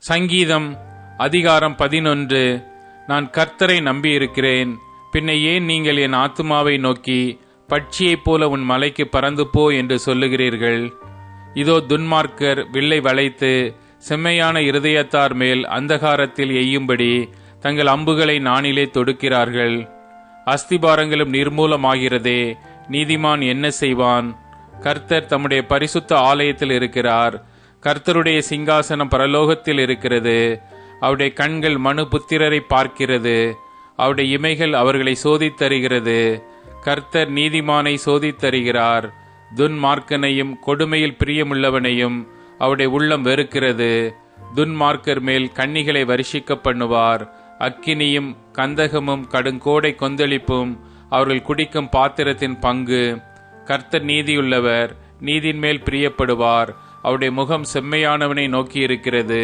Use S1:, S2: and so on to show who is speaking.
S1: சங்கீதம் அதிகாரம் 11. நான் கர்த்தரை நம்பியிருக்கிறேன், பின்ன ஏன் நீங்கள் என் ஆத்துமாவை நோக்கி பட்சியைப் போல உன் மலைக்கு பறந்து போ என்று சொல்லுகிறீர்கள்? இதோ துன்மார்க்கர் வில்லை வளைத்து செம்மையான இருதயத்தார் மேல் அந்தகாரத்தில் எய்யும்படி தங்கள் அம்புகளை நாணிலே தொடுக்கிறார்கள். அஸ்திபாரங்களும் நிர்மூலமாகிறதே, நீதிமான் என்ன செய்வான்? கர்த்தர் தம்முடைய பரிசுத்த ஆலயத்தில் இருக்கிறார். கர்த்தருடைய சிங்காசனம் பரலோகத்தில் இருக்கிறது. அவருடைய கண்கள் மனு புத்திரரை பார்க்கிறது. அவருடைய இமைகள் அவர்களை சோதித்தருகிறது. கர்த்தர் நீதிமானை சோதித்தருகிறார். துன்மார்க்கனையும் கொடுமையில் பிரியமுள்ளவனையும் அவருடைய உள்ளம் வெறுக்கிறது. துன்மார்க்கர் மேல் கண்ணிகளை வருஷிக்க பண்ணுவார். அக்கினியும் கந்தகமும் கடுங்கோடை கொந்தளிப்பும் அவர்கள் குடிக்கும் பாத்திரத்தின் பங்கு. கர்த்தர் நீதியுள்ளவர், நீதியின் மேல் பிரியப்படுவார். அவருடைய முகம் செம்மையானவனை நோக்கி இருக்கிறது.